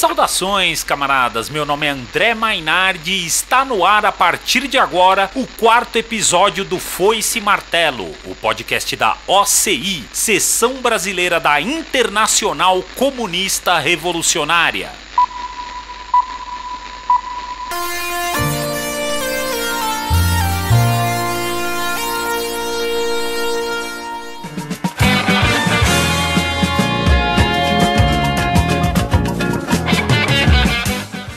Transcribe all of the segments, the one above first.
Saudações, camaradas, meu nome é André Mainardi e está no ar a partir de agora o 4º episódio do Foice e Martelo, o podcast da OCI, Seção Brasileira da Internacional Comunista Revolucionária.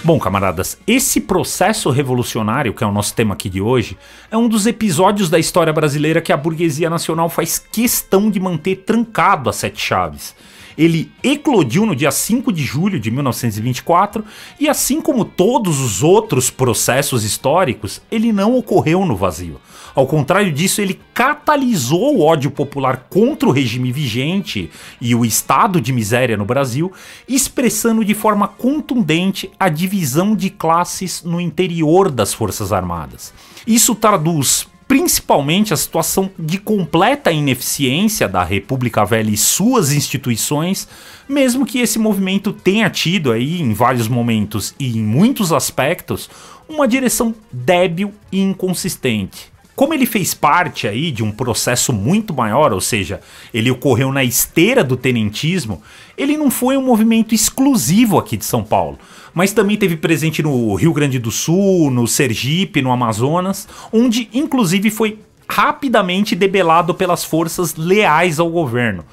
Bom, camaradas, esse processo revolucionário, que é o nosso tema aqui de hoje, é um dos episódios da história brasileira que a burguesia nacional faz questão de manter trancado a sete chaves. Ele eclodiu no dia 5 de julho de 1924 e, assim como todos os outros processos históricos, ele não ocorreu no vazio. Ao contrário disso, ele catalisou o ódio popular contra o regime vigente e o estado de miséria no Brasil, expressando de forma contundente a divisão de classes no interior das Forças Armadas. Isso traduz principalmente a situação de completa ineficiência da República Velha e suas instituições, mesmo que esse movimento tenha tido aí, em vários momentos e em muitos aspectos, uma direção débil e inconsistente. Como ele fez parte aí de um processo muito maior, ou seja, ele ocorreu na esteira do tenentismo, ele não foi um movimento exclusivo aqui de São Paulo, mas também teve presente no Rio Grande do Sul, no Sergipe, no Amazonas, onde inclusive foi rapidamente debelado pelas forças leais ao governo.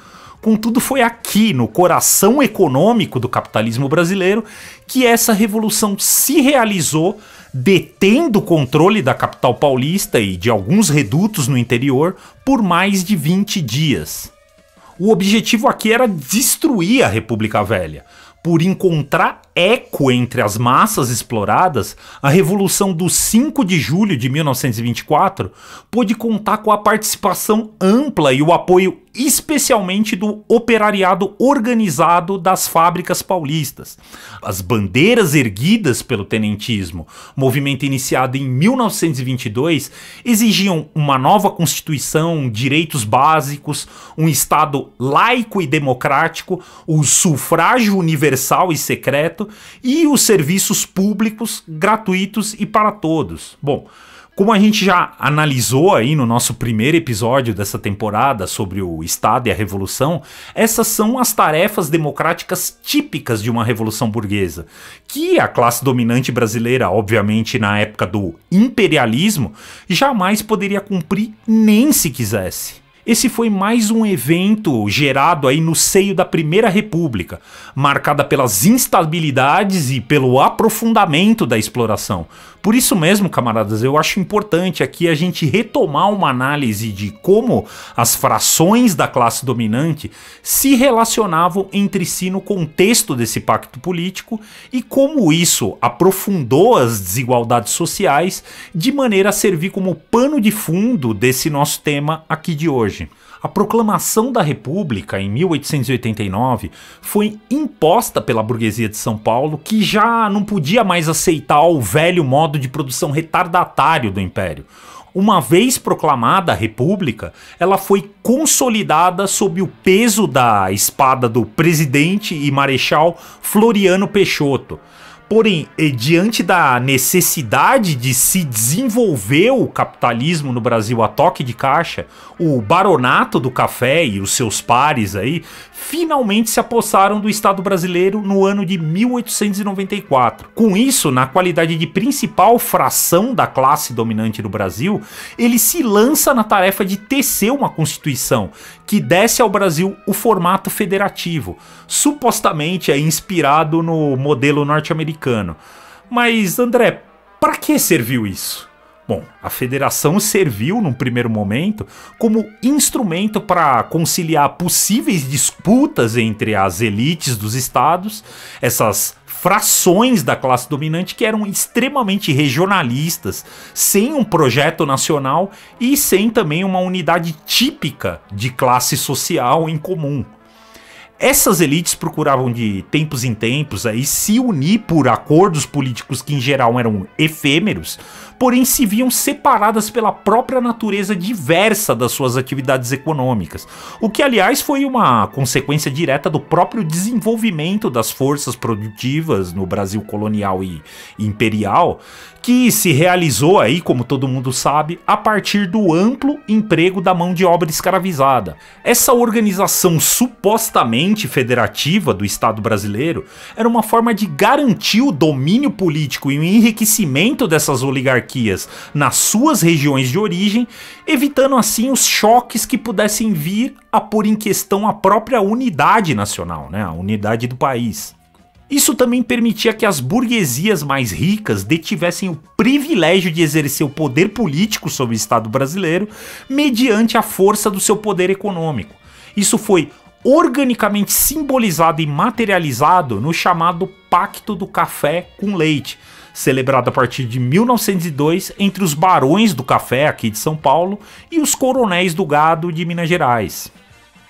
Contudo, foi aqui, no coração econômico do capitalismo brasileiro, que essa revolução se realizou, detendo o controle da capital paulista e de alguns redutos no interior por mais de 20 dias. O objetivo aqui era destruir a República Velha. Por encontrar eco entre as massas exploradas, a Revolução do 5 de julho de 1924 pôde contar com a participação ampla e o apoio especialmente do operariado organizado das fábricas paulistas. As bandeiras erguidas pelo tenentismo, movimento iniciado em 1922, exigiam uma nova Constituição, direitos básicos, um Estado laico e democrático, o sufrágio universal e secreto e os serviços públicos gratuitos e para todos. Bom, como a gente já analisou aí no nosso primeiro episódio dessa temporada sobre o Estado e a Revolução, essas são as tarefas democráticas típicas de uma revolução burguesa, que a classe dominante brasileira, obviamente na época do imperialismo, jamais poderia cumprir nem se quisesse. Esse foi mais um evento gerado aí no seio da Primeira República, marcada pelas instabilidades e pelo aprofundamento da exploração. Por isso mesmo, camaradas, eu acho importante aqui a gente retomar uma análise de como as frações da classe dominante se relacionavam entre si no contexto desse pacto político e como isso aprofundou as desigualdades sociais de maneira a servir como pano de fundo desse nosso tema aqui de hoje. A proclamação da República, em 1889, foi imposta pela burguesia de São Paulo, que já não podia mais aceitar o velho modo de produção retardatário do Império. Uma vez proclamada a República, ela foi consolidada sob o peso da espada do presidente e marechal Floriano Peixoto. Porém, diante da necessidade de se desenvolver o capitalismo no Brasil a toque de caixa, o baronato do café e os seus pares aí finalmente se apossaram do Estado brasileiro no ano de 1894. Com isso, na qualidade de principal fração da classe dominante no Brasil, ele se lança na tarefa de tecer uma Constituição que desse ao Brasil o formato federativo, supostamente inspirado no modelo norte-americano. Mas, André, para que serviu isso? Bom, a federação serviu, num primeiro momento, como instrumento para conciliar possíveis disputas entre as elites dos estados, essas frações da classe dominante que eram extremamente regionalistas, sem um projeto nacional e sem também uma unidade típica de classe social em comum. Essas elites procuravam de tempos em tempos se unir por acordos políticos que em geral eram efêmeros, porém se viam separadas pela própria natureza diversa das suas atividades econômicas, o que aliás foi uma consequência direta do próprio desenvolvimento das forças produtivas no Brasil colonial e imperial, que se realizou aí, como todo mundo sabe, a partir do amplo emprego da mão de obra escravizada. Essa organização supostamente federativa do Estado brasileiro era uma forma de garantir o domínio político e o enriquecimento dessas oligarquias nas suas regiões de origem, evitando assim os choques que pudessem vir a pôr em questão a própria unidade nacional, né, a unidade do país. Isso também permitia que as burguesias mais ricas detivessem o privilégio de exercer o poder político sobre o Estado brasileiro mediante a força do seu poder econômico. Isso foi organicamente simbolizado e materializado no chamado Pacto do Café com Leite, celebrado a partir de 1902 entre os barões do café aqui de São Paulo e os coronéis do gado de Minas Gerais.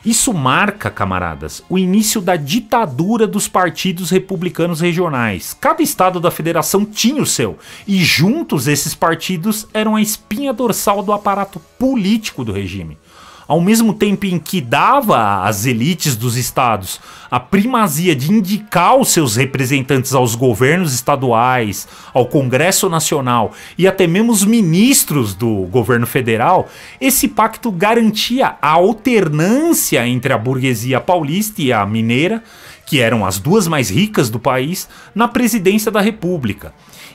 Isso marca, camaradas, o início da ditadura dos partidos republicanos regionais. Cada estado da federação tinha o seu, e juntos esses partidos eram a espinha dorsal do aparato político do regime. Ao mesmo tempo em que dava às elites dos estados a primazia de indicar os seus representantes aos governos estaduais, ao Congresso Nacional e até mesmo os ministros do governo federal, esse pacto garantia a alternância entre a burguesia paulista e a mineira, que eram as duas mais ricas do país, na presidência da República.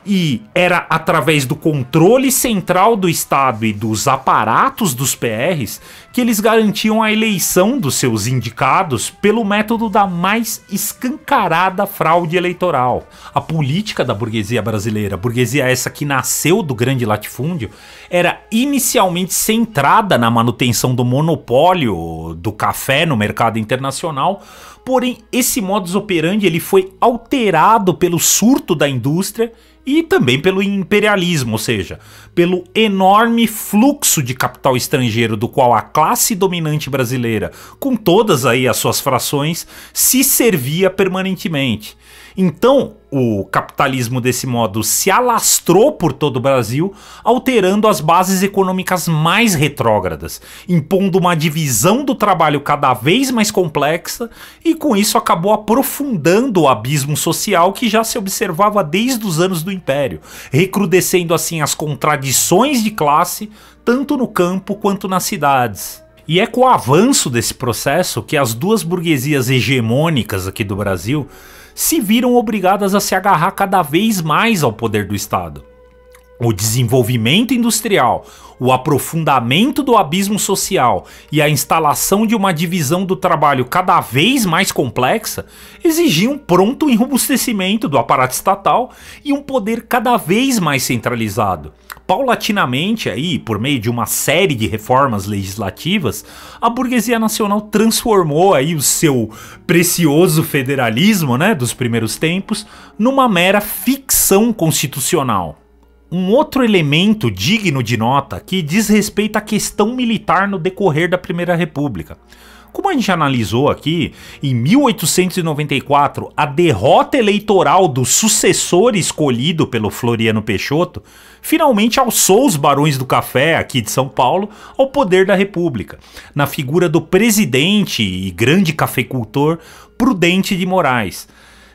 E era através do controle central do Estado e dos aparatos dos PRs que eles garantiam a eleição dos seus indicados pelo método da mais escancarada fraude eleitoral. A política da burguesia brasileira, burguesia essa que nasceu do grande latifúndio, era inicialmente centrada na manutenção do monopólio do café no mercado internacional. Porém, esse modus operandi ele foi alterado pelo surto da indústria e também pelo imperialismo, ou seja, pelo enorme fluxo de capital estrangeiro do qual a classe dominante brasileira, com todas aí as suas frações, se servia permanentemente. Então, o capitalismo desse modo se alastrou por todo o Brasil, alterando as bases econômicas mais retrógradas, impondo uma divisão do trabalho cada vez mais complexa e com isso acabou aprofundando o abismo social que já se observava desde os anos do Império, recrudescendo assim as contradições de classe, tanto no campo quanto nas cidades. E é com o avanço desse processo que as duas burguesias hegemônicas aqui do Brasil se viram obrigadas a se agarrar cada vez mais ao poder do Estado. O desenvolvimento industrial, o aprofundamento do abismo social e a instalação de uma divisão do trabalho cada vez mais complexa exigiam pronto enrobustecimento do aparato estatal e um poder cada vez mais centralizado. Paulatinamente, aí, por meio de uma série de reformas legislativas, a burguesia nacional transformou aí o seu precioso federalismo, né, dos primeiros tempos, numa mera ficção constitucional. Um outro elemento digno de nota que diz respeito à questão militar no decorrer da Primeira República. Como a gente analisou aqui, em 1894, a derrota eleitoral do sucessor escolhido pelo Floriano Peixoto finalmente alçou os barões do café aqui de São Paulo ao poder da República, na figura do presidente e grande cafeicultor Prudente de Moraes.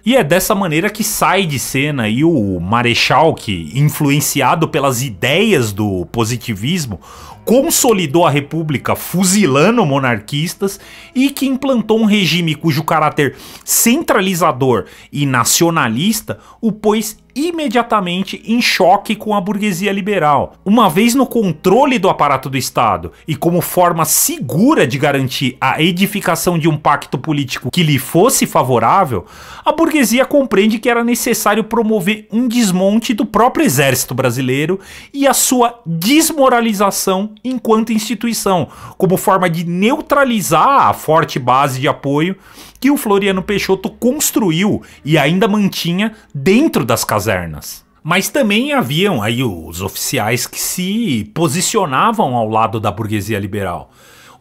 E é dessa maneira que sai de cena aí o Marechal que, influenciado pelas ideias do positivismo, consolidou a República fuzilando monarquistas e que implantou um regime cujo caráter centralizador e nacionalista o pôs imediatamente em choque com a burguesia liberal. Uma vez no controle do aparato do Estado e como forma segura de garantir a edificação de um pacto político que lhe fosse favorável, a burguesia compreende que era necessário promover um desmonte do próprio exército brasileiro e a sua desmoralização enquanto instituição, como forma de neutralizar a forte base de apoio que o Floriano Peixoto construiu e ainda mantinha dentro das casernas. Mas também haviam aí os oficiais que se posicionavam ao lado da burguesia liberal.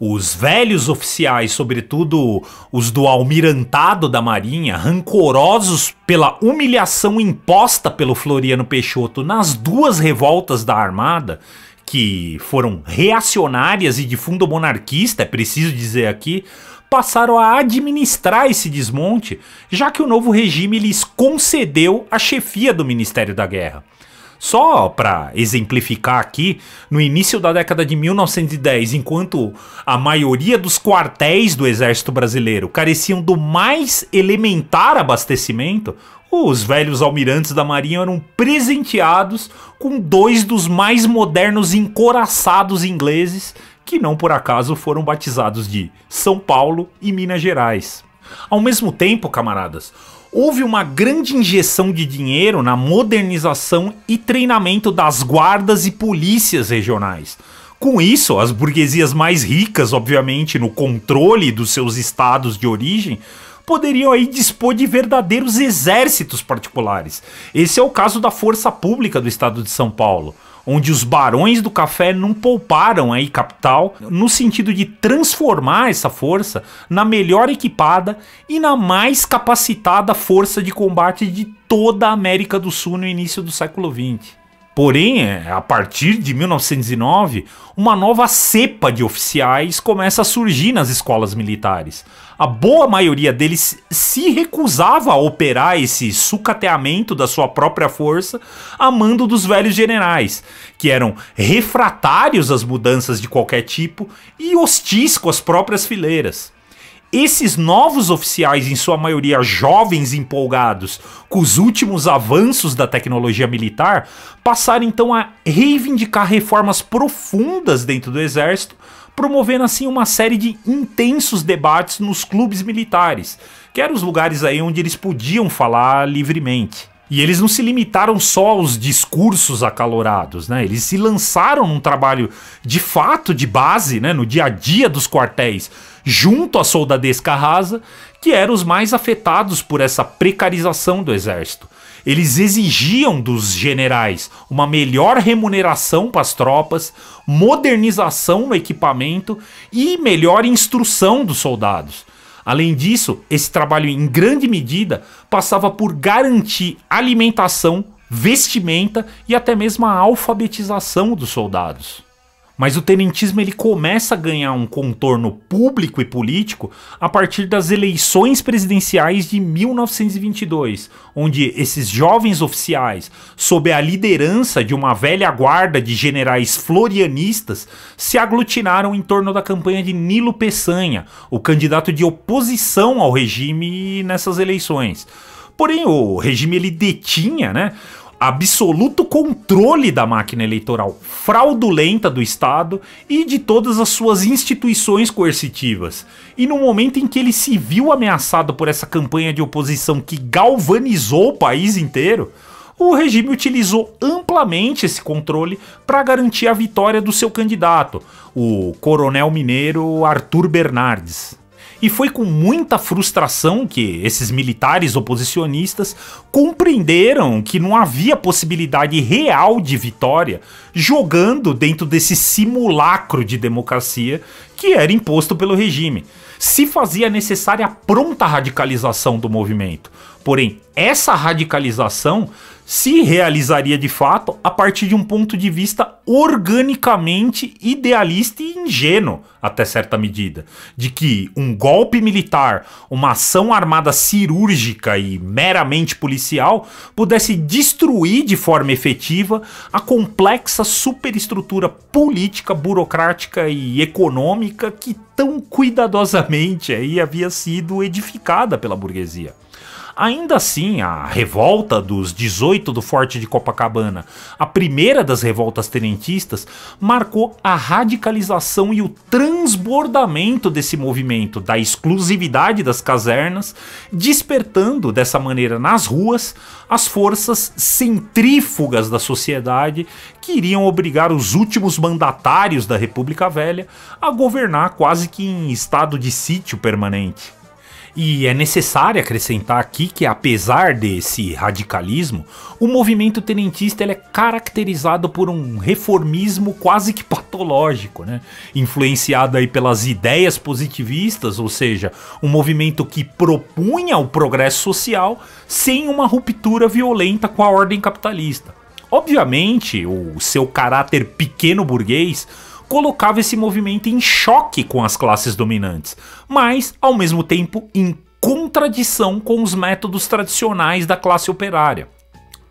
Os velhos oficiais, sobretudo os do almirantado da Marinha, rancorosos pela humilhação imposta pelo Floriano Peixoto nas duas revoltas da Armada, que foram reacionárias e de fundo monarquista, é preciso dizer aqui, passaram a administrar esse desmonte, já que o novo regime lhes concedeu a chefia do Ministério da Guerra. Só para exemplificar aqui, no início da década de 1910, enquanto a maioria dos quartéis do Exército Brasileiro careciam do mais elementar abastecimento, os velhos almirantes da Marinha eram presenteados com dois dos mais modernos encouraçados ingleses, que não por acaso foram batizados de São Paulo e Minas Gerais. Ao mesmo tempo, camaradas, houve uma grande injeção de dinheiro na modernização e treinamento das guardas e polícias regionais. Com isso, as burguesias mais ricas, obviamente, no controle dos seus estados de origem, poderiam aí dispor de verdadeiros exércitos particulares. Esse é o caso da Força Pública do Estado de São Paulo, onde os barões do café não pouparam aí capital no sentido de transformar essa força na melhor equipada e na mais capacitada força de combate de toda a América do Sul no início do século XX. Porém, a partir de 1909, uma nova cepa de oficiais começa a surgir nas escolas militares. A boa maioria deles se recusava a operar esse sucateamento da sua própria força a mando dos velhos generais, que eram refratários às mudanças de qualquer tipo e hostis com as próprias fileiras. Esses novos oficiais, em sua maioria jovens e empolgados com os últimos avanços da tecnologia militar, passaram então a reivindicar reformas profundas dentro do exército, promovendo assim uma série de intensos debates nos clubes militares, que eram os lugares aí onde eles podiam falar livremente. E eles não se limitaram só aos discursos acalorados, né? Eles se lançaram num trabalho de fato de base, né? No dia a dia dos quartéis, junto à soldadesca rasa, que eram os mais afetados por essa precarização do exército. Eles exigiam dos generais uma melhor remuneração para as tropas, modernização no equipamento e melhor instrução dos soldados. Além disso, esse trabalho em grande medida passava por garantir alimentação, vestimenta e até mesmo a alfabetização dos soldados. Mas o tenentismo ele começa a ganhar um contorno público e político a partir das eleições presidenciais de 1922, onde esses jovens oficiais, sob a liderança de uma velha guarda de generais florianistas, se aglutinaram em torno da campanha de Nilo Peçanha, o candidato de oposição ao regime nessas eleições. Porém, o regime ele detinha, né, absoluto controle da máquina eleitoral fraudulenta do Estado e de todas as suas instituições coercitivas. E no momento em que ele se viu ameaçado por essa campanha de oposição que galvanizou o país inteiro, o regime utilizou amplamente esse controle para garantir a vitória do seu candidato, o coronel mineiro Arthur Bernardes. E foi com muita frustração que esses militares oposicionistas compreenderam que não havia possibilidade real de vitória jogando dentro desse simulacro de democracia que era imposto pelo regime. Se fazia necessária a pronta radicalização do movimento. Porém, essa radicalização se realizaria de fato a partir de um ponto de vista organicamente idealista e ingênuo, até certa medida, de que um golpe militar, uma ação armada cirúrgica e meramente policial pudesse destruir de forma efetiva a complexa superestrutura política, burocrática e econômica que tão cuidadosamente aí havia sido edificada pela burguesia. Ainda assim, a revolta dos 18 do Forte de Copacabana, a primeira das revoltas tenentistas, marcou a radicalização e o transbordamento desse movimento da exclusividade das casernas, despertando dessa maneira nas ruas as forças centrífugas da sociedade que iriam obrigar os últimos mandatários da República Velha a governar quase que em estado de sítio permanente. E é necessário acrescentar aqui que, apesar desse radicalismo, o movimento tenentista ele é caracterizado por um reformismo quase que patológico, né? Influenciado aí pelas ideias positivistas, ou seja, um movimento que propunha o progresso social sem uma ruptura violenta com a ordem capitalista. Obviamente, o seu caráter pequeno burguês colocava esse movimento em choque com as classes dominantes, mas, ao mesmo tempo, em contradição com os métodos tradicionais da classe operária.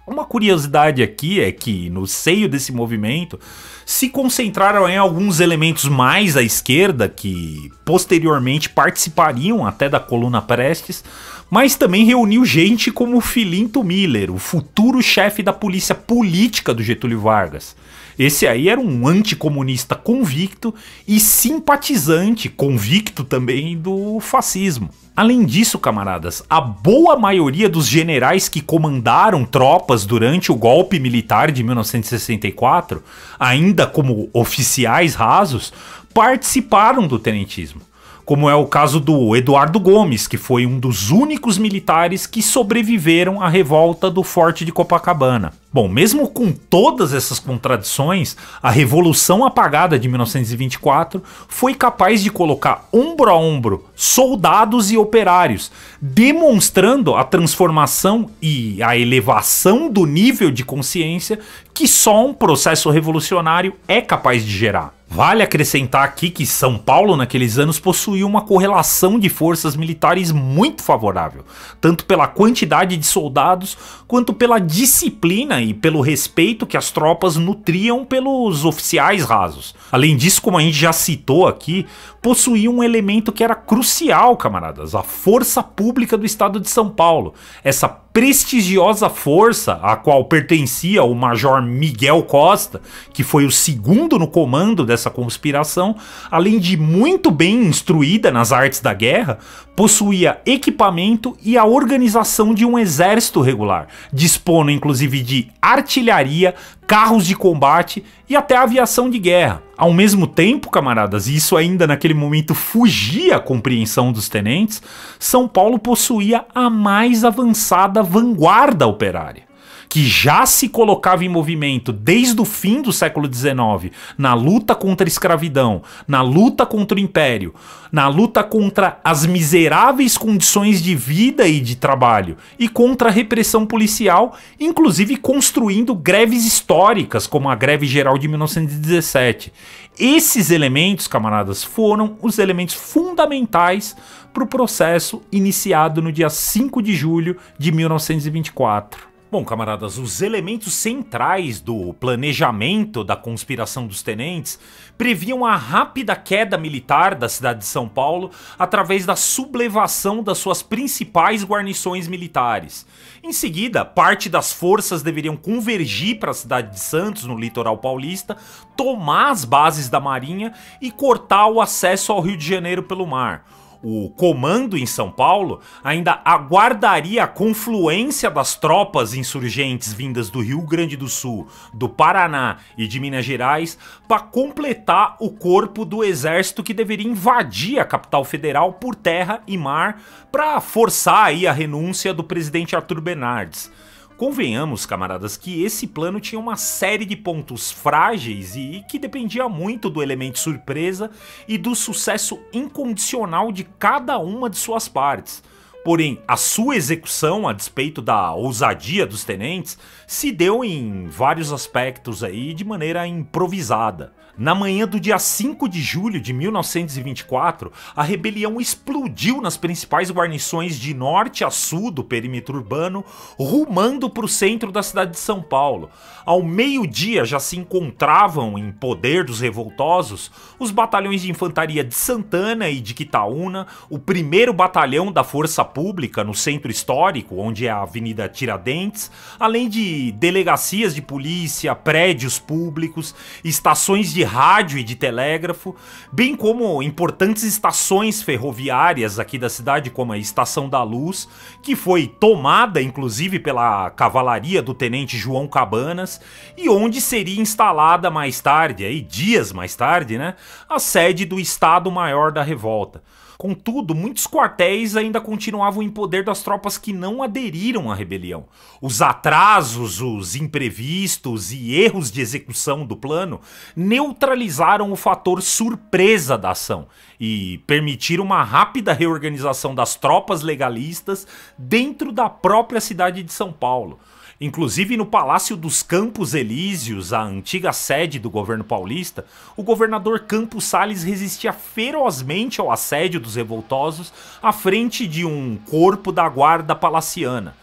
Uma curiosidade aqui é que, no seio desse movimento, se concentraram em alguns elementos mais à esquerda, que posteriormente participariam até da Coluna Prestes, mas também reuniu gente como o Filinto Miller, o futuro chefe da polícia política do Getúlio Vargas. Esse aí era um anticomunista convicto e simpatizante, convicto também, do fascismo. Além disso, camaradas, a boa maioria dos generais que comandaram tropas durante o golpe militar de 1964, ainda como oficiais rasos, participaram do tenentismo. Como é o caso do Eduardo Gomes, que foi um dos únicos militares que sobreviveram à revolta do Forte de Copacabana. Bom, mesmo com todas essas contradições, a Revolução Apagada de 1924 foi capaz de colocar ombro a ombro soldados e operários, demonstrando a transformação e a elevação do nível de consciência que só um processo revolucionário é capaz de gerar. Vale acrescentar aqui que São Paulo naqueles anos possuía uma correlação de forças militares muito favorável, tanto pela quantidade de soldados quanto pela disciplina e pelo respeito que as tropas nutriam pelos oficiais rasos. Além disso, como a gente já citou aqui, possuía um elemento que era crucial, camaradas, a força pública do estado de São Paulo. Essa prestigiosa força a qual pertencia o Major Miguel Costa, que foi o segundo no comando dessa conspiração, além de muito bem instruída nas artes da guerra, possuía equipamento e a organização de um exército regular, dispondo inclusive de artilharia, carros de combate e até aviação de guerra. Ao mesmo tempo, camaradas, e isso ainda naquele momento fugia à compreensão dos tenentes, São Paulo possuía a mais avançada vanguarda operária, que já se colocava em movimento desde o fim do século XIX, na luta contra a escravidão, na luta contra o império, na luta contra as miseráveis condições de vida e de trabalho, e contra a repressão policial, inclusive construindo greves históricas, como a Greve Geral de 1917. Esses elementos, camaradas, foram os elementos fundamentais para o processo iniciado no dia 5 de julho de 1924. Bom, camaradas, os elementos centrais do planejamento da conspiração dos tenentes previam a rápida queda militar da cidade de São Paulo através da sublevação das suas principais guarnições militares. Em seguida, parte das forças deveriam convergir para a cidade de Santos, no litoral paulista, tomar as bases da Marinha e cortar o acesso ao Rio de Janeiro pelo mar. O comando em São Paulo ainda aguardaria a confluência das tropas insurgentes vindas do Rio Grande do Sul, do Paraná e de Minas Gerais para completar o corpo do exército que deveria invadir a capital federal por terra e mar para forçar aí a renúncia do presidente Arthur Bernardes. Convenhamos, camaradas, que esse plano tinha uma série de pontos frágeis e que dependia muito do elemento surpresa e do sucesso incondicional de cada uma de suas partes. Porém, a sua execução, a despeito da ousadia dos tenentes, se deu em vários aspectos aí de maneira improvisada. Na manhã do dia 5 de julho de 1924, a rebelião explodiu nas principais guarnições de norte a sul do perímetro urbano, rumando para o centro da cidade de São Paulo. Ao meio-dia já se encontravam em poder dos revoltosos os batalhões de infantaria de Santana e de Quitaúna, o 1º batalhão da Força Pública no centro histórico, onde é a Avenida Tiradentes, além de delegacias de polícia, prédios públicos, estações de rádio e de telégrafo, bem como importantes estações ferroviárias aqui da cidade, como a Estação da Luz, que foi tomada inclusive pela cavalaria do tenente João Cabanas, e onde seria instalada mais tarde, aí, dias mais tarde, né, a sede do Estado-Maior da Revolta. Contudo, muitos quartéis ainda continuavam em poder das tropas que não aderiram à rebelião. Os atrasos, os imprevistos e erros de execução do plano neutralizaram o fator surpresa da ação e permitiram uma rápida reorganização das tropas legalistas dentro da própria cidade de São Paulo. Inclusive no Palácio dos Campos Elíseos, a antiga sede do governo paulista, o governador Campos Salles resistia ferozmente ao assédio dos revoltosos à frente de um corpo da guarda palaciana.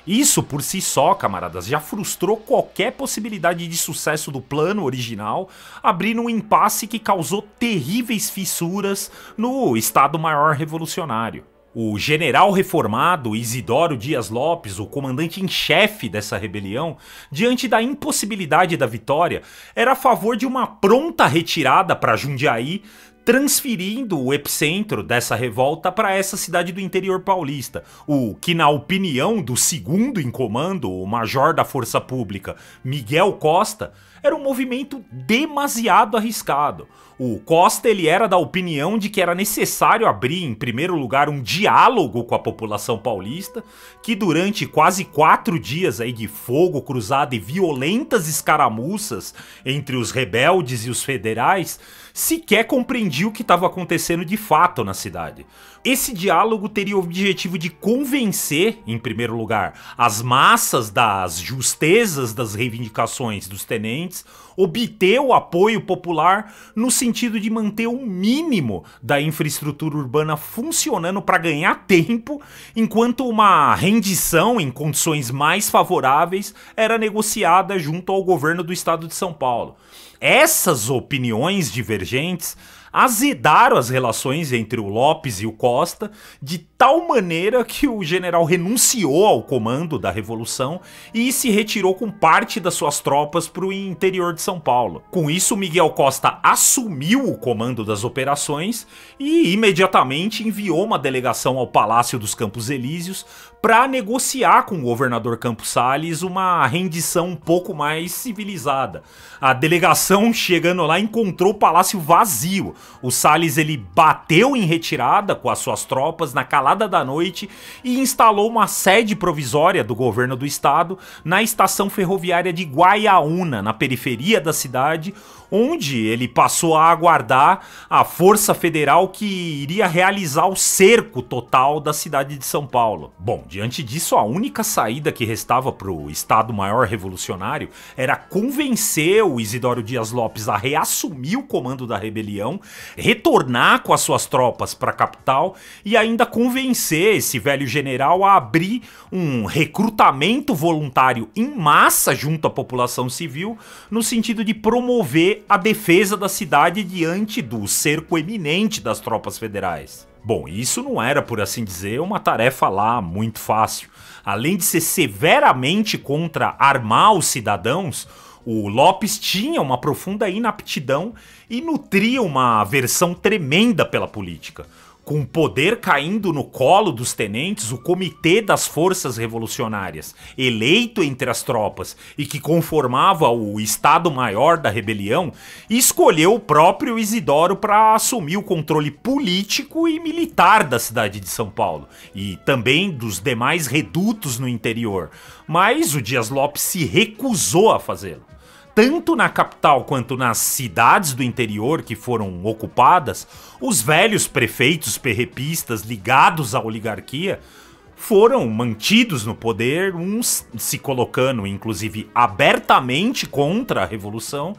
Isso por si só, camaradas, já frustrou qualquer possibilidade de sucesso do plano original, abrindo um impasse que causou terríveis fissuras no Estado-Maior Revolucionário. O general reformado Isidoro Dias Lopes, o comandante em chefe dessa rebelião, diante da impossibilidade da vitória, era a favor de uma pronta retirada para Jundiaí, transferindo o epicentro dessa revolta para essa cidade do interior paulista, o que, na opinião do segundo em comando, o major da Força Pública, Miguel Costa, era um movimento demasiado arriscado. O Costa ele era da opinião de que era necessário abrir, em primeiro lugar, um diálogo com a população paulista, que durante quase 4 dias aí de fogo cruzado e violentas escaramuças entre os rebeldes e os federais, sequer compreendia o que estava acontecendo de fato na cidade. Esse diálogo teria o objetivo de convencer, em primeiro lugar, as massas das justezas das reivindicações dos tenentes, obter o apoio popular no sentido de manter o mínimo da infraestrutura urbana funcionando para ganhar tempo, enquanto uma rendição em condições mais favoráveis era negociada junto ao governo do estado de São Paulo. Essas opiniões divergentes azedaram as relações entre o Lopes e o Costa de tal maneira que o general renunciou ao comando da revolução e se retirou com parte das suas tropas para o interior de São Paulo. Com isso, Miguel Costa assumiu o comando das operações e imediatamente enviou uma delegação ao Palácio dos Campos Elíseos para negociar com o governador Campos Salles uma rendição um pouco mais civilizada. A delegação, chegando lá, encontrou o palácio vazio. O Salles ele bateu em retirada com as suas tropas na calada da noite e instalou uma sede provisória do governo do estado na estação ferroviária de Guaiaúna, na periferia da cidade, onde ele passou a aguardar a Força Federal que iria realizar o cerco total da cidade de São Paulo. Bom, diante disso, a única saída que restava para o Estado-Maior Revolucionário era convencer o Isidoro Dias Lopes a reassumir o comando da rebelião, retornar com as suas tropas para a capital e ainda convencer esse velho general a abrir um recrutamento voluntário em massa junto à população civil, no sentido de promover a defesa da cidade diante do cerco eminente das tropas federais. Bom, isso não era, por assim dizer, uma tarefa lá muito fácil. Além de ser severamente contra armar os cidadãos, o Lopes tinha uma profunda inaptidão e nutria uma aversão tremenda pela política. Com o poder caindo no colo dos tenentes, o Comitê das Forças Revolucionárias, eleito entre as tropas e que conformava o Estado-Maior da rebelião, escolheu o próprio Isidoro para assumir o controle político e militar da cidade de São Paulo e também dos demais redutos no interior, mas o Dias Lopes se recusou a fazê-lo. Tanto na capital quanto nas cidades do interior que foram ocupadas, os velhos prefeitos perrepistas ligados à oligarquia foram mantidos no poder, uns se colocando inclusive abertamente contra a revolução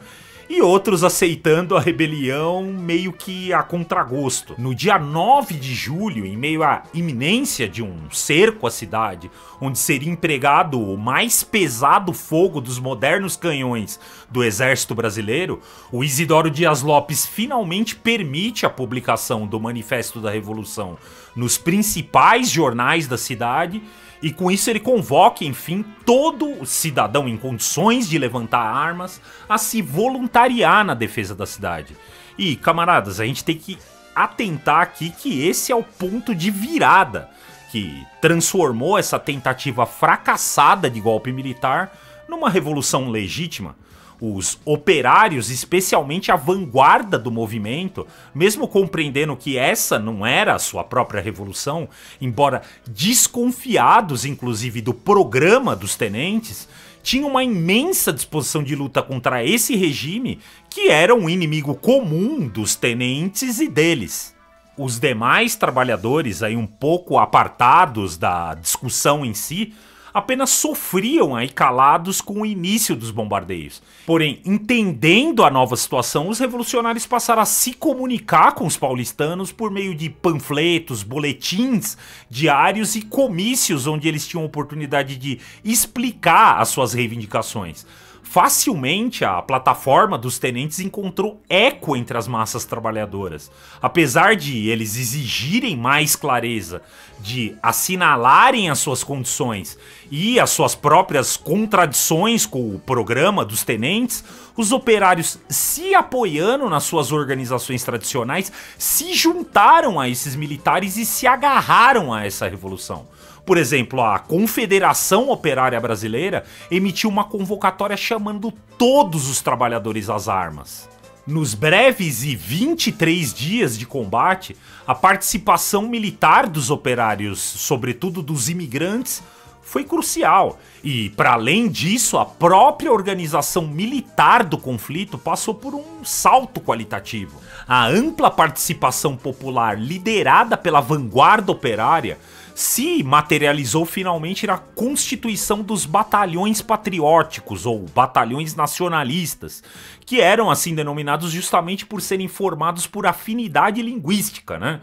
e outros aceitando a rebelião meio que a contragosto. No dia 9 de julho, em meio à iminência de um cerco à cidade, onde seria empregado o mais pesado fogo dos modernos canhões do exército brasileiro, o Isidoro Dias Lopes finalmente permite a publicação do Manifesto da Revolução nos principais jornais da cidade. E com isso ele convoca, enfim, todo cidadão em condições de levantar armas a se voluntariar na defesa da cidade. E, camaradas, a gente tem que atentar aqui que esse é o ponto de virada que transformou essa tentativa fracassada de golpe militar numa revolução legítima. Os operários, especialmente a vanguarda do movimento, mesmo compreendendo que essa não era a sua própria revolução, embora desconfiados inclusive do programa dos tenentes, tinham uma imensa disposição de luta contra esse regime que era um inimigo comum dos tenentes e deles. Os demais trabalhadores, aí um pouco apartados da discussão em si, apenas sofriam aí calados com o início dos bombardeios. Porém, entendendo a nova situação, os revolucionários passaram a se comunicar com os paulistanos por meio de panfletos, boletins diários e comícios onde eles tinham oportunidade de explicar as suas reivindicações. Facilmente a plataforma dos tenentes encontrou eco entre as massas trabalhadoras. Apesar de eles exigirem mais clareza, de assinalarem as suas condições e as suas próprias contradições com o programa dos tenentes, os operários, se apoiando nas suas organizações tradicionais, se juntaram a esses militares e se agarraram a essa revolução. Por exemplo, a Confederação Operária Brasileira emitiu uma convocatória chamando todos os trabalhadores às armas. Nos breves e 23 dias de combate, a participação militar dos operários, sobretudo dos imigrantes, foi crucial. E, para além disso, a própria organização militar do conflito passou por um salto qualitativo. A ampla participação popular liderada pela vanguarda operária se materializou finalmente na constituição dos batalhões patrióticos ou batalhões nacionalistas, que eram assim denominados justamente por serem formados por afinidade linguística, né?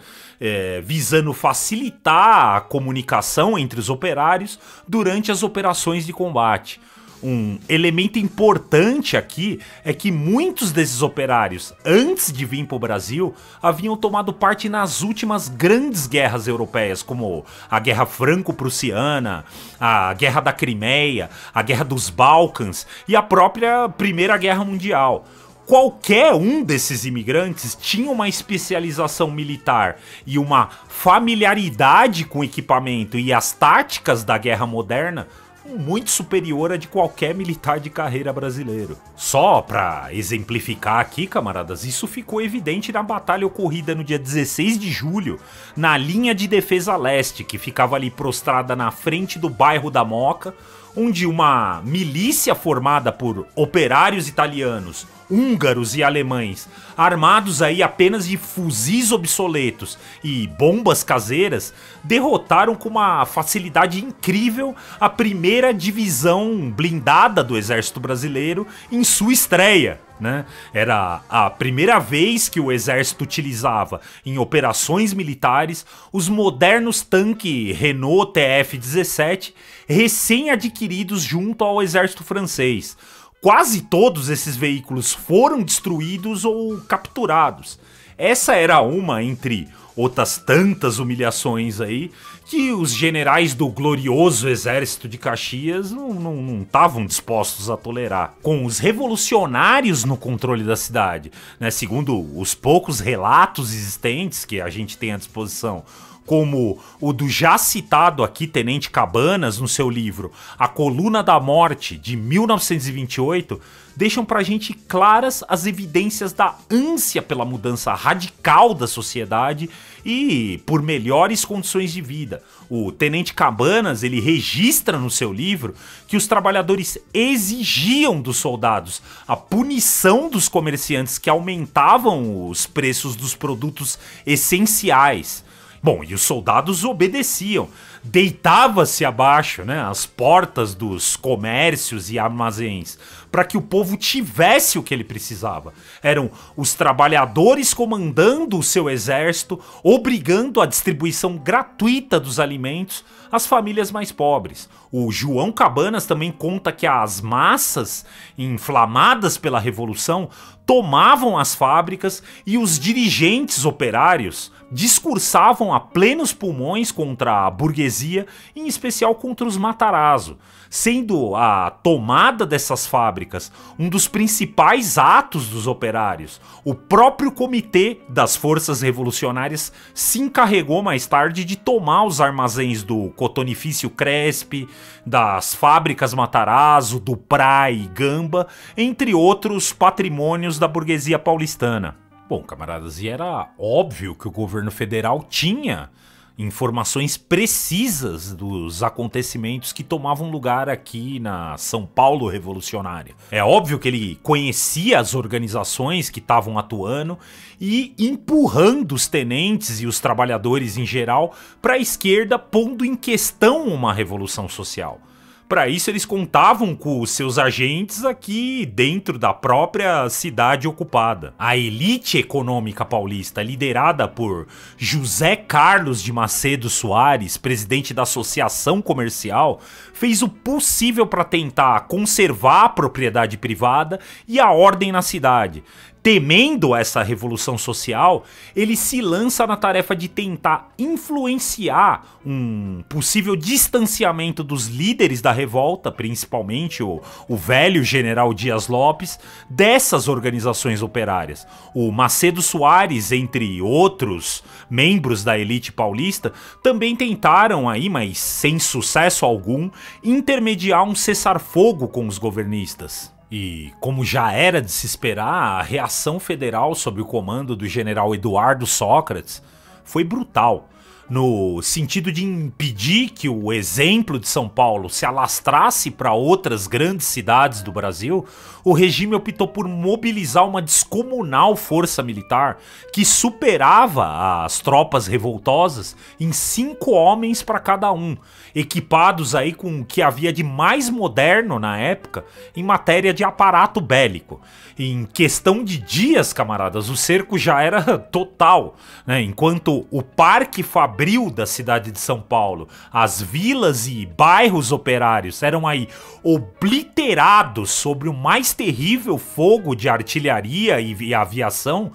Visando facilitar a comunicação entre os operários durante as operações de combate. Um elemento importante aqui é que muitos desses operários, antes de vir para o Brasil, haviam tomado parte nas últimas grandes guerras europeias, como a Guerra Franco-Prussiana, a Guerra da Crimeia, a Guerra dos Balcãs e a própria Primeira Guerra Mundial. Qualquer um desses imigrantes tinha uma especialização militar e uma familiaridade com o equipamento e as táticas da guerra moderna muito superior a de qualquer militar de carreira brasileiro. Só pra exemplificar aqui, camaradas, isso ficou evidente na batalha ocorrida no dia 16 de julho, na linha de defesa leste, que ficava ali prostrada na frente do bairro da Moca, onde uma milícia formada por operários italianos, húngaros e alemães, armados aí apenas de fuzis obsoletos e bombas caseiras, derrotaram com uma facilidade incrível a primeira divisão blindada do Exército Brasileiro em sua estreia. Né? Era a primeira vez que o exército utilizava em operações militares os modernos tanques Renault TF-17 recém-adquiridos junto ao exército francês. Quase todos esses veículos foram destruídos ou capturados. Essa era uma entre outras tantas humilhações aí que os generais do glorioso exército de Caxias não estavam dispostos a tolerar. Com os revolucionários no controle da cidade, né, segundo os poucos relatos existentes que a gente tem à disposição, como o do já citado aqui Tenente Cabanas no seu livro A Coluna da Morte, de 1928, deixam pra gente claras as evidências da ânsia pela mudança radical da sociedade e por melhores condições de vida. O Tenente Cabanas, ele registra no seu livro que os trabalhadores exigiam dos soldados a punição dos comerciantes que aumentavam os preços dos produtos essenciais. Bom, e os soldados obedeciam, deitava-se abaixo, né, as portas dos comércios e armazéns, para que o povo tivesse o que ele precisava. Eram os trabalhadores comandando o seu exército, obrigando a distribuição gratuita dos alimentos às famílias mais pobres. O João Cabanas também conta que as massas, inflamadas pela revolução, tomavam as fábricas e os dirigentes operários discursavam a plenos pulmões contra a burguesia burguesia, em especial contra os Matarazzo, sendo a tomada dessas fábricas um dos principais atos dos operários. O próprio Comitê das Forças Revolucionárias se encarregou mais tarde de tomar os armazéns do Cotonifício Cresp, das fábricas Matarazzo, do Pra e Gamba, entre outros patrimônios da burguesia paulistana. Bom, camaradas, e era óbvio que o governo federal tinha informações precisas dos acontecimentos que tomavam lugar aqui na São Paulo revolucionária. É óbvio que ele conhecia as organizações que estavam atuando e empurrando os tenentes e os trabalhadores em geral para a esquerda, pondo em questão uma revolução social. Para isso, eles contavam com os seus agentes aqui dentro da própria cidade ocupada. A elite econômica paulista, liderada por José Carlos de Macedo Soares, presidente da Associação Comercial, fez o possível para tentar conservar a propriedade privada e a ordem na cidade. Temendo essa revolução social, ele se lança na tarefa de tentar influenciar um possível distanciamento dos líderes da revolta, principalmente o velho general Dias Lopes, dessas organizações operárias. O Macedo Soares, entre outros membros da elite paulista, também tentaram aí, mas sem sucesso algum, intermediar um cessar-fogo com os governistas. E, como já era de se esperar, a reação federal sob o comando do general Eduardo Sócrates foi brutal, no sentido de impedir que o exemplo de São Paulo se alastrasse para outras grandes cidades do Brasil. O regime optou por mobilizar uma descomunal força militar que superava as tropas revoltosas em 5 homens para cada um, equipados aí com o que havia de mais moderno na época em matéria de aparato bélico. Em questão de dias, camaradas, o cerco já era total, né? Enquanto o Parque Fabril da cidade de São Paulo, as vilas e bairros operários eram aí obliterados sob o mais terrível fogo de artilharia e aviação,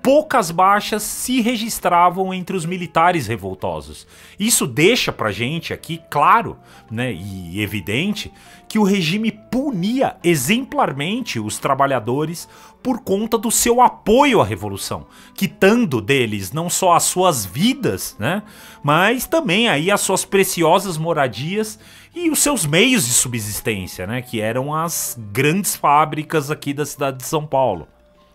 poucas baixas se registravam entre os militares revoltosos. Isso deixa pra gente aqui claro, né, e evidente que o regime punia exemplarmente os trabalhadores por conta do seu apoio à revolução, quitando deles não só as suas vidas, né, mas também aí as suas preciosas moradias e os seus meios de subsistência, né, que eram as grandes fábricas aqui da cidade de São Paulo.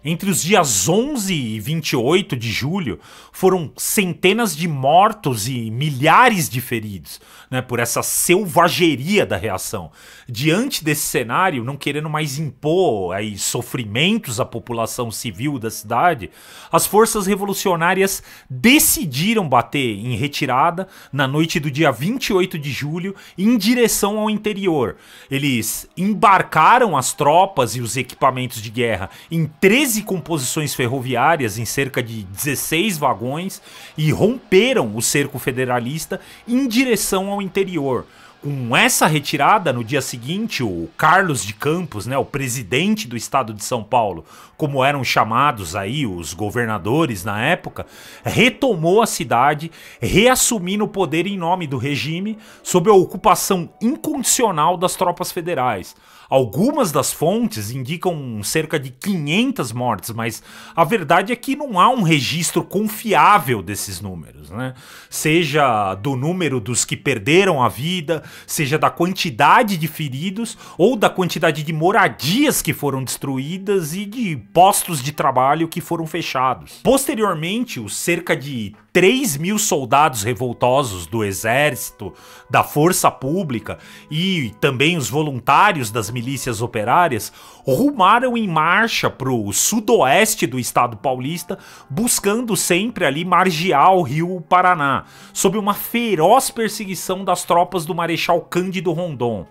Entre os dias 11 e 28 de julho, foram centenas de mortos e milhares de feridos, né, por essa selvageria da reação. Diante desse cenário, não querendo mais impor aí sofrimentos à população civil da cidade, as forças revolucionárias decidiram bater em retirada na noite do dia 28 de julho em direção ao interior. Eles embarcaram as tropas e os equipamentos de guerra em 13 composições ferroviárias em cerca de 16 vagões e romperam o cerco federalista em direção ao interior. Com essa retirada, no dia seguinte, o Carlos de Campos, né, o presidente do estado de São Paulo, como eram chamados aí os governadores na época, retomou a cidade, reassumindo o poder em nome do regime, sob a ocupação incondicional das tropas federais. Algumas das fontes indicam cerca de 500 mortes, mas a verdade é que não há um registro confiável desses números, né? Seja do número dos que perderam a vida, seja da quantidade de feridos ou da quantidade de moradias que foram destruídas e de postos de trabalho que foram fechados. Posteriormente, os cerca de 3.000 soldados revoltosos do exército, da força pública e também os voluntários das milícias operárias rumaram em marcha para o sudoeste do estado paulista, buscando sempre ali margear o rio Paraná, sob uma feroz perseguição das tropas do Marechal Cândido Rondon.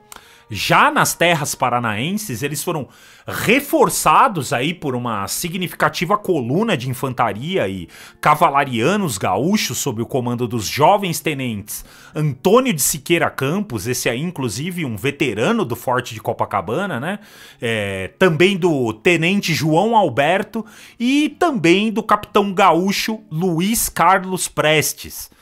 Já nas terras paranaenses, eles foram reforçados aí por uma significativa coluna de infantaria e cavalarianos gaúchos sob o comando dos jovens tenentes Antônio de Siqueira Campos, esse aí inclusive um veterano do Forte de Copacabana, né? Também do tenente João Alberto e também do capitão gaúcho Luiz Carlos Prestes.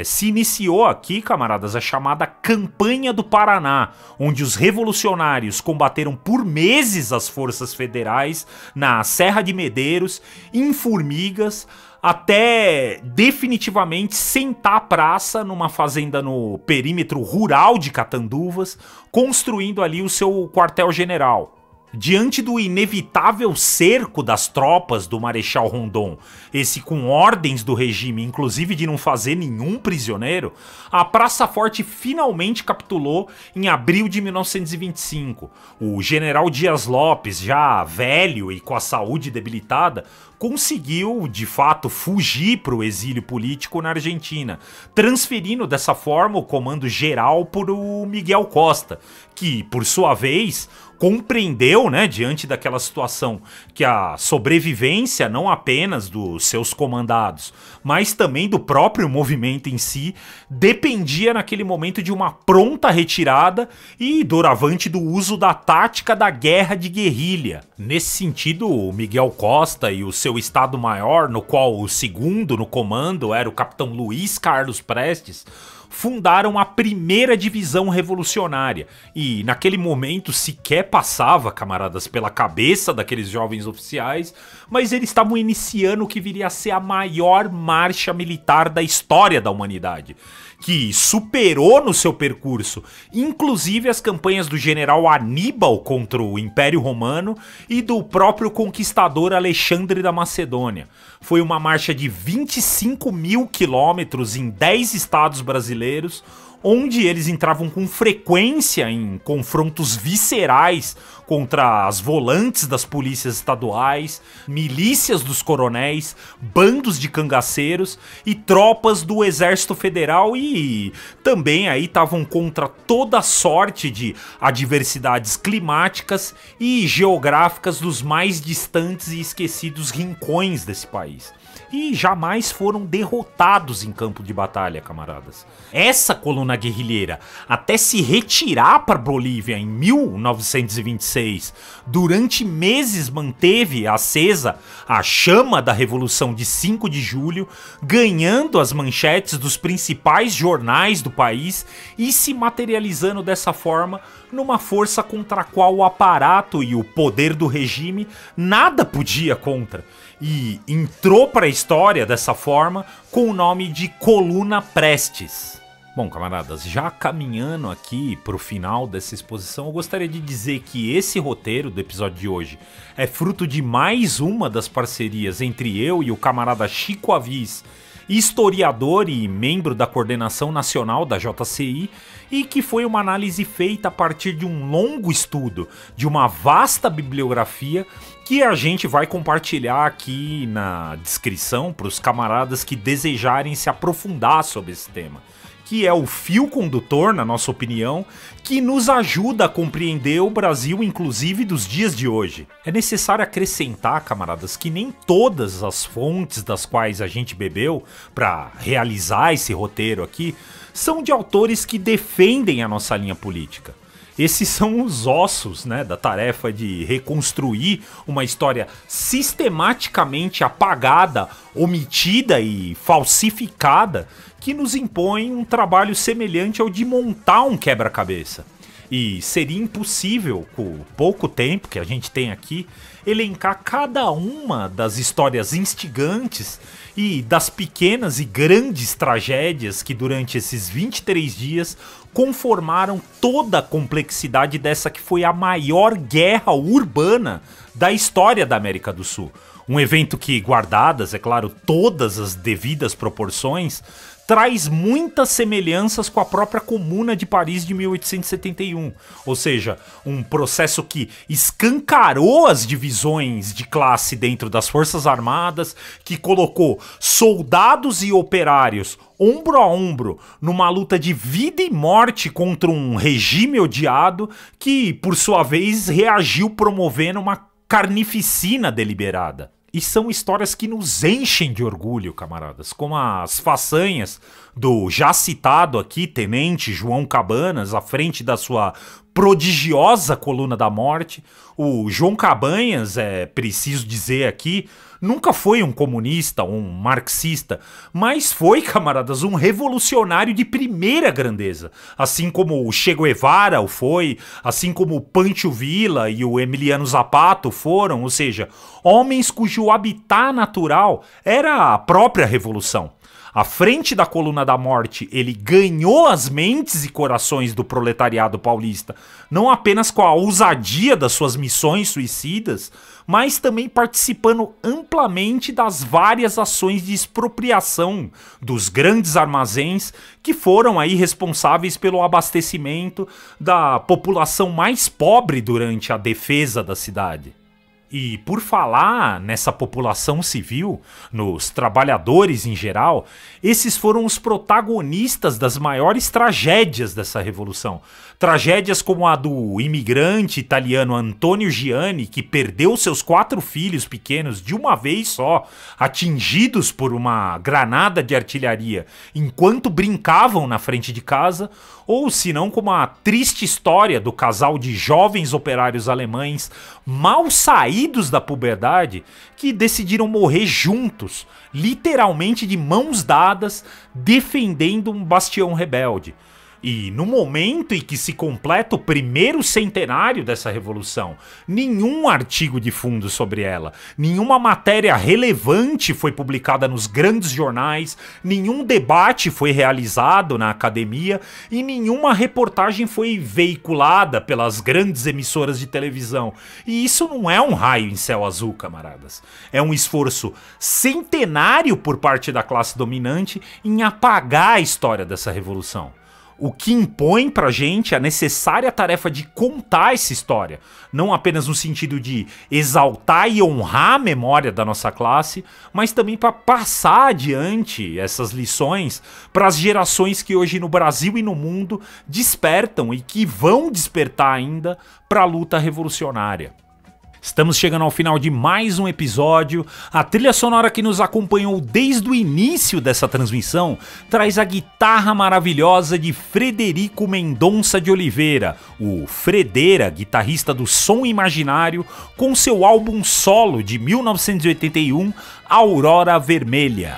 Se iniciou aqui, camaradas, a chamada Campanha do Paraná, onde os revolucionários combateram por meses as forças federais na Serra de Medeiros, em Formigas, até definitivamente sentar a praça numa fazenda no perímetro rural de Catanduvas, construindo ali o seu quartel-general. Diante do inevitável cerco das tropas do Marechal Rondon, esse com ordens do regime, inclusive de não fazer nenhum prisioneiro, a Praça Forte finalmente capitulou em abril de 1925. O general Dias Lopes, já velho e com a saúde debilitada, conseguiu, de fato, fugir para o exílio político na Argentina, transferindo dessa forma o comando geral para o Miguel Costa, que, por sua vez, compreendeu, né, diante daquela situação, que a sobrevivência não apenas dos seus comandados, mas também do próprio movimento em si, dependia naquele momento de uma pronta retirada e doravante do uso da tática da guerra de guerrilha. Nesse sentido, o Miguel Costa e o seu Estado-Maior, no qual o segundo no comando era o capitão Luiz Carlos Prestes, fundaram a primeira divisão revolucionária e naquele momento sequer passava, camaradas, pela cabeça daqueles jovens oficiais, mas eles estavam iniciando o que viria a ser a maior marcha militar da história da humanidade, que superou no seu percurso inclusive as campanhas do general Aníbal contra o Império Romano e do próprio conquistador Alexandre da Macedônia. Foi uma marcha de 25 mil quilômetros em 10 estados brasileiros, onde eles entravam com frequência em confrontos viscerais contra as volantes das polícias estaduais, milícias dos coronéis, bandos de cangaceiros e tropas do Exército Federal, e também aí estavam contra toda sorte de adversidades climáticas e geográficas dos mais distantes e esquecidos rincões desse país. E jamais foram derrotados em campo de batalha, camaradas. Essa coluna guerrilheira, até se retirar para Bolívia em 1926, durante meses manteve acesa a chama da Revolução de 5 de julho, ganhando as manchetes dos principais jornais do país e se materializando dessa forma numa força contra a qual o aparato e o poder do regime nada podia contra. E entrou para a história dessa forma com o nome de Coluna Prestes. Bom, camaradas, já caminhando aqui para o final dessa exposição, eu gostaria de dizer que esse roteiro do episódio de hoje é fruto de mais uma das parcerias entre eu e o camarada Chico Avis, historiador e membro da coordenação nacional da JCI, e que foi uma análise feita a partir de um longo estudo, de uma vasta bibliografia que a gente vai compartilhar aqui na descrição para os camaradas que desejarem se aprofundar sobre esse tema, que é o fio condutor, na nossa opinião, que nos ajuda a compreender o Brasil, inclusive dos dias de hoje. É necessário acrescentar, camaradas, que nem todas as fontes das quais a gente bebeu para realizar esse roteiro aqui são de autores que defendem a nossa linha política. Esses são os ossos, né, da tarefa de reconstruir uma história sistematicamente apagada, omitida e falsificada, que nos impõe um trabalho semelhante ao de montar um quebra-cabeça. E seria impossível, com o pouco tempo que a gente tem aqui, elencar cada uma das histórias instigantes e das pequenas e grandes tragédias que durante esses 23 dias conformaram toda a complexidade dessa que foi a maior guerra urbana da história da América do Sul. Um evento que, guardadas, é claro, todas as devidas proporções, traz muitas semelhanças com a própria Comuna de Paris de 1871, ou seja, um processo que escancarou as divisões de classe dentro das Forças Armadas, que colocou soldados e operários ombro a ombro numa luta de vida e morte contra um regime odiado que, por sua vez, reagiu promovendo uma carnificina deliberada. E são histórias que nos enchem de orgulho, camaradas, como as façanhas do já citado aqui tenente João Cabanas à frente da sua prodigiosa Coluna da Morte. O João Cabanhas, preciso dizer aqui, nunca foi um comunista, um marxista, mas foi, camaradas, um revolucionário de primeira grandeza. Assim como o Che Guevara o foi, assim como o Pancho Villa e o Emiliano Zapata foram, ou seja, homens cujo habitat natural era a própria revolução. À frente da Coluna da Morte, ele ganhou as mentes e corações do proletariado paulista, não apenas com a ousadia das suas missões suicidas, mas também participando amplamente das várias ações de expropriação dos grandes armazéns que foram aí responsáveis pelo abastecimento da população mais pobre durante a defesa da cidade. E por falar nessa população civil, nos trabalhadores em geral, esses foram os protagonistas das maiores tragédias dessa revolução. Tragédias como a do imigrante italiano Antonio Gianni, que perdeu seus 4 filhos pequenos de uma vez só, atingidos por uma granada de artilharia, enquanto brincavam na frente de casa, ou se não como a triste história do casal de jovens operários alemães mal saídos da puberdade que decidiram morrer juntos, literalmente de mãos dadas, defendendo um bastião rebelde. E no momento em que se completa o primeiro centenário dessa revolução, nenhum artigo de fundo sobre ela, nenhuma matéria relevante foi publicada nos grandes jornais, nenhum debate foi realizado na academia e nenhuma reportagem foi veiculada pelas grandes emissoras de televisão. E isso não é um raio em céu azul, camaradas. É um esforço centenário por parte da classe dominante em apagar a história dessa revolução. O que impõe pra gente a necessária tarefa de contar essa história, não apenas no sentido de exaltar e honrar a memória da nossa classe, mas também para passar adiante essas lições para as gerações que hoje no Brasil e no mundo despertam e que vão despertar ainda para a luta revolucionária. Estamos chegando ao final de mais um episódio. A trilha sonora que nos acompanhou desde o início dessa transmissão traz a guitarra maravilhosa de Frederico Mendonça de Oliveira, o Fredeira, guitarrista do Som Imaginário, com seu álbum solo de 1981, Aurora Vermelha.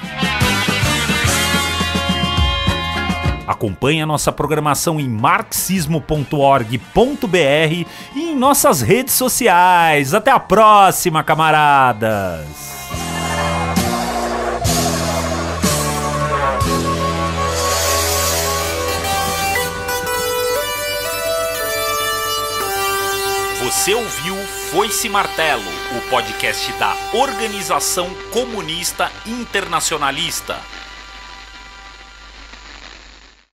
Acompanhe a nossa programação em marxismo.org.br e em nossas redes sociais. Até a próxima, camaradas! Você ouviu Foice Martelo, o podcast da Organização Comunista Internacionalista.